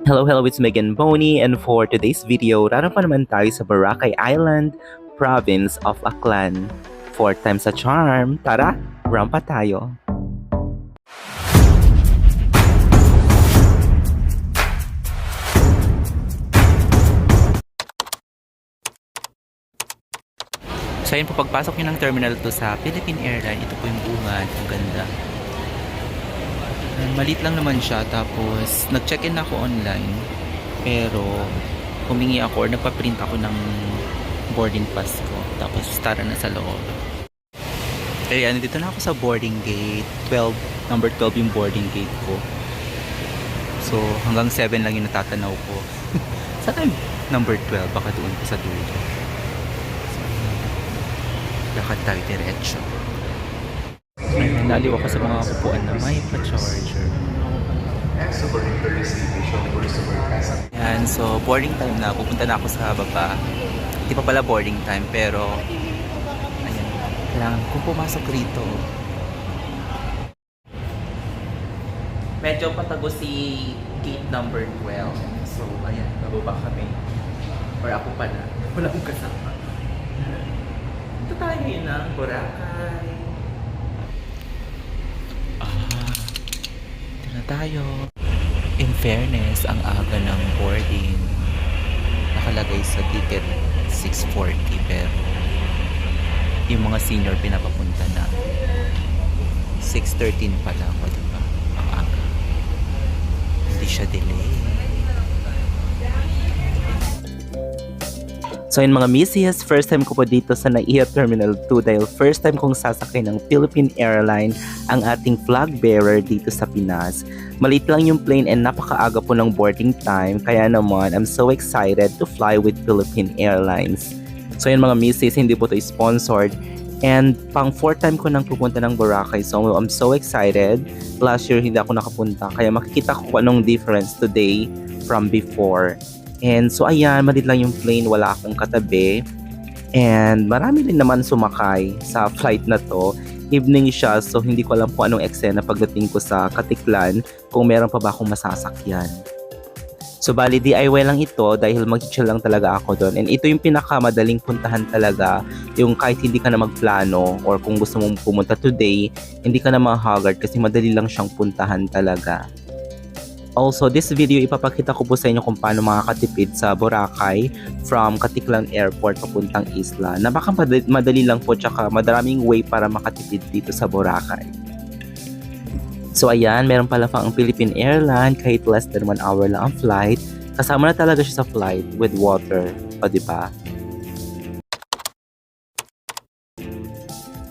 Hello, hello, it's Megan Boney, and for today's video, rarapan naman tayo sa Boracay Island, province of Aklan. 4 times a charm, tara, rampa tayo. So ayun po, pagpasok nyo ng Terminal 2 sa Philippine Airlines, ito po yung bungad, ang ganda. Maliit lang naman siya, tapos nag-check-in ako online, pero humingi ako or nagpa-print ako ng boarding pass ko, tapos tara na sa loob. Ayan, dito na ako sa boarding gate 12, number 12 yung boarding gate ko. So hanggang 7 lang yung natatanaw ko. Sa time number 12, baka doon ko sa dulo. So, lakad tayo diretso. Ayan, naliw ako sa mga upuan na may pa-charger. Ayan, so boarding time na. Pupunta na ako sa baba. Hindi pa pala boarding time, pero ayan, kailangan kung pumasok rito. Medyo patago si gate number 12. So ayan, bababa kami. Or ako pala. Wala akong kasama. Ito tayo yun ng Boracay. Ito na tayo. In fairness, ang aga ng boarding. Nakalagay sa ticket 6:40, pero yung mga senior pinapapunta na 6:13 pa lang, o diba? Ang aga. Hindi siya delay. So yun mga missies, first time ko po dito sa NAIA Terminal 2 dahil first time kong sasakay ng Philippine Airlines, ang ating flag bearer dito sa Pinas. Maliit lang yung plane and napakaaga po ng boarding time, kaya naman I'm so excited to fly with Philippine Airlines. So yun mga missies, hindi po ito sponsored and pang 4th time ko nang pupunta ng Boracay, so I'm so excited. Last year hindi ako nakapunta, kaya makikita ko kung anong difference today from before. And so ayan, maliit lang yung plane, wala akong katabi. And marami din naman sumakay sa flight na to. Evening siya, so hindi ko alam kung anong eksena pagdating ko sa Katiklan, kung meron pa ba akong masasakyan. So bali DIY lang ito dahil mag-chill lang talaga ako doon. And ito yung pinakamadaling puntahan talaga, yung kahit hindi ka na magplano or kung gusto mong pumunta today, hindi ka na ma-haggard kasi madali lang siyang puntahan talaga. Also, this video ipapakita ko po sa inyo kung paano makakatipid sa Boracay from Katiklan Airport papuntang isla. Napakamadali lang po, tsaka madaraming way para makatipid dito sa Boracay. So ayan, meron pala pang ang Philippine Airlines, kahit less than 1 hour lang ang flight. Kasama na talaga siya sa flight with water, o diba?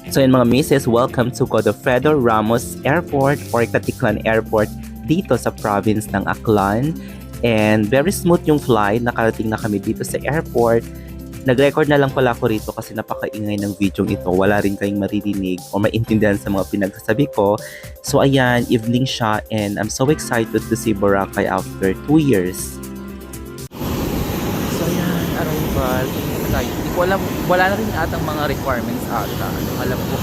So yun mga misis, welcome to Godofredo Ramos Airport or Katiklan Airport dito sa province ng Aklan. And very smooth yung flight, nakarating na kami dito sa airport. Nag-record na lang pala ako rito kasi napakaingay ng video ito, wala rin kayong maririnig o maintindihan sa mga pinagsasabi ko. So ayan, evening siya and I'm so excited to see Boracay after 2 years. So ayan, arrival. Hindi ko alam, wala na rin atang mga requirements ata. Alam ko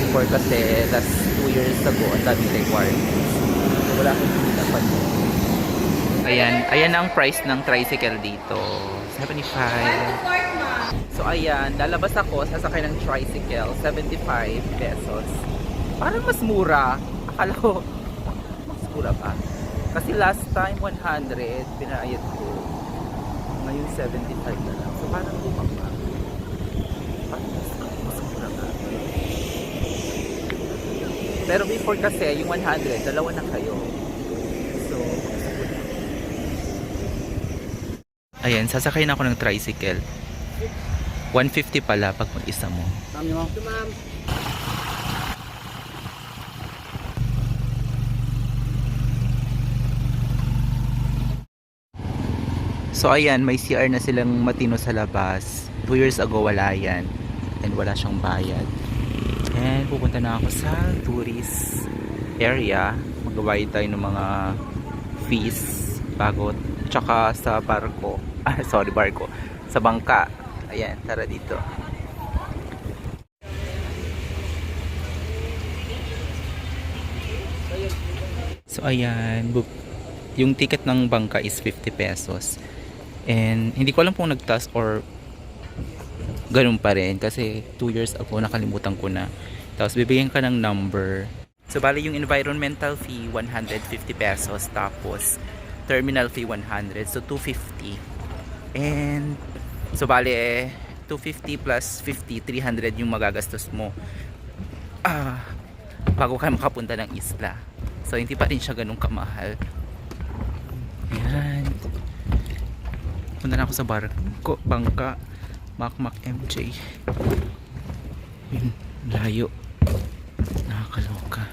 before kasi last 2 years ago ang daming requirements. Wala akong dapat. Ayan ang price ng tricycle dito. 75. So ayan, lalabas ako, sasakay ng tricycle, 75 pesos. Parang mas mura. Akala ko mas mura pa. Kasi last time 100 pinayad ko. Ngayon 75 na lang. So parang bumaba. Parang mas mura pa. Pero before kasi, yung 100, dalawa na kayo. So, ayan, sasakay na ako ng tricycle. 150 pala pag mag-isa mo. So ayan, may CR na silang matino sa labas. 2 years ago wala yan. And wala siyang bayad. And pupunta na ako sa tourist area. Magbabayad tayo ng mga fees bago, tsaka sa barko. Barko. Sa bangka. Ayan, tara dito. So ayan, yung ticket ng bangka is 50 pesos. And hindi ko alam kung nagtaas or ganun pa rin kasi 2 years ago nakalimutan ko na. Tapos bibigyan ka ng number. So bali yung environmental fee 150 pesos, tapos terminal fee 100, so 250. And so bali 250 plus 50, 300 yung magagastos mo bago ka makapunta ng isla. So hindi pa rin siya ganun kamahal. Ayan, punta na ako sa bangka Makmak MJ. Yun, layo, nakakaloka.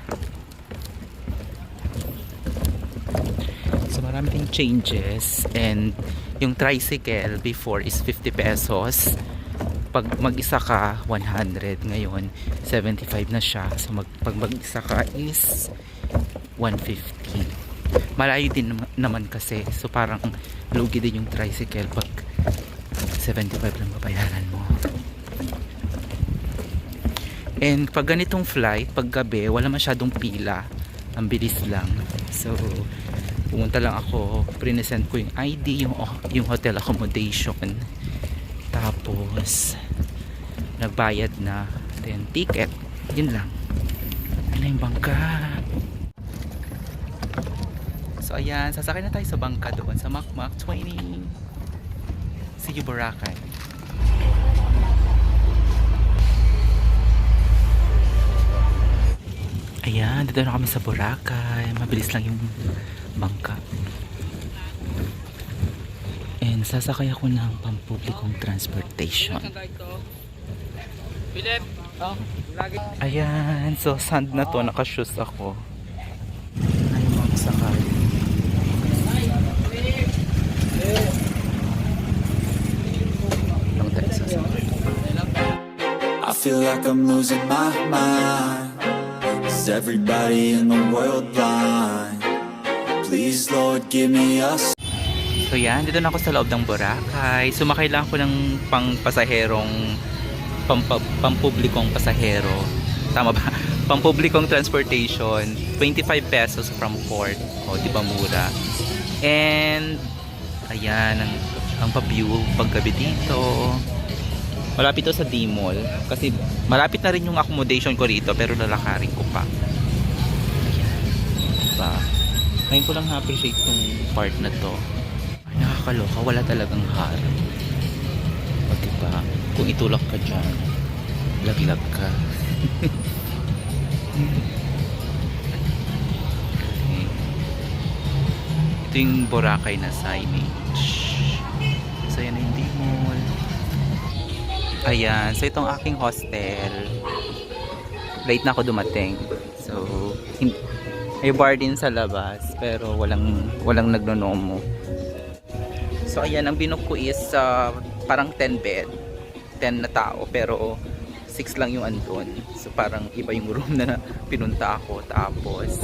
So marami ding changes, and yung tricycle before is 50 pesos, pag mag-isa ka 100, ngayon 75 na siya. So pag mag-isa ka is 150. Malayo din naman kasi, so parang lugi din yung tricycle pag 75 lang babayaran mo. And pag ganitong flight, pag gabi, wala masyadong pila, ang bilis lang. So pumunta lang ako, present ko yung ID, yung hotel accommodation, tapos nagbayad na, then ticket, yun lang. Ano yung bangka? So ayan, sasakay na tayo sa bangka doon sa Makmak 20. See you Boracay. Ayan, dito na kami sa Boracay. Mabilis lang yung bangka. And sasakay ako ng pampublikong transportation. Ayan, so sand na to, naka-shoes ako. Ayaw magsakay. I feel like I'm losing my mind. Is everybody in the world blind? Please Lord give me a. So yan, dito na ako sa loob ng Boracay. Sumakay lang ako ng pampublikong pasahero. Tama ba? Pampublikong transportation, 25 pesos from port. O, di ba mura? And ayan, ang pa-view paggabi dito. Malapit to sa D-Mall. Kasi malapit na rin yung accommodation ko rito, pero lalakarin ko pa. Ayan. Diba? Ngayon ko lang na-appreciate yung part na to. Ay, nakakaloka. Wala talagang harap. Pag diba, kung itulak ka dyan, laglag ka. Okay. Ito yung Boracay na signage. So yan na yung D-Mall. Ayan, so itong aking hostel, late na ako dumating, so may bar din sa labas pero walang nagnonomo. So ayan, ang binook ko is parang 10 bed, 10 na tao, pero 6 lang yung andun. So parang iba yung room na pinunta ako. Tapos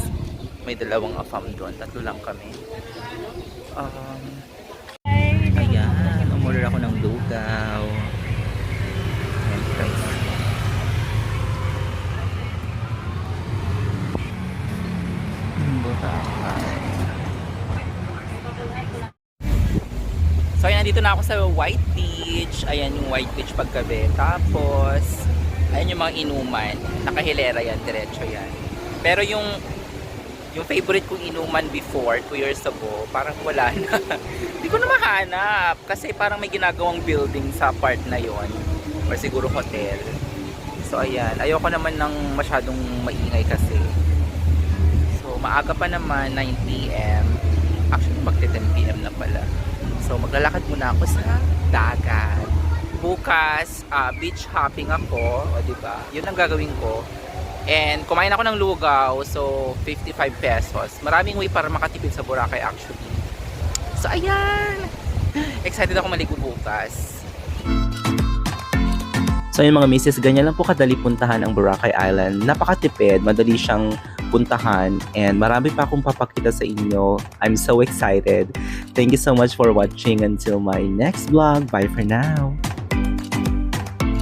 may dalawang afam doon, 3 lang kami. Ayan, umorder ako ng lugaw. So ayan, nandito na ako sa White Beach. Ayan yung White Beach paggabi. Tapos ayan yung mga inuman. Nakahilera yan, diretso yan. Pero yung favorite kong inuman before, 2 years ago, parang wala na. Hindi ko na mahanap kasi parang may ginagawang building sa part na yon, or siguro hotel. So ayan, ayoko naman ng masyadong maingay kasi. So maaga pa naman, 9 PM. Actually magte 10 PM na pala. So maglalakad muna ako sa dagat. Bukas, beach hopping ako, o diba? Yun ang gagawin ko. And kumain ako ng lugaw, so 55 pesos. Maraming way para makatipid sa Boracay actually. So ayan, excited ako maligo bukas. So yung mga misis, ganyan lang po kadali puntahan ang Boracay Island. Napakatipid, madali siyang puntahan, and marami pa akong papakita sa inyo. I'm so excited. Thank you so much for watching. Until my next vlog. Bye for now.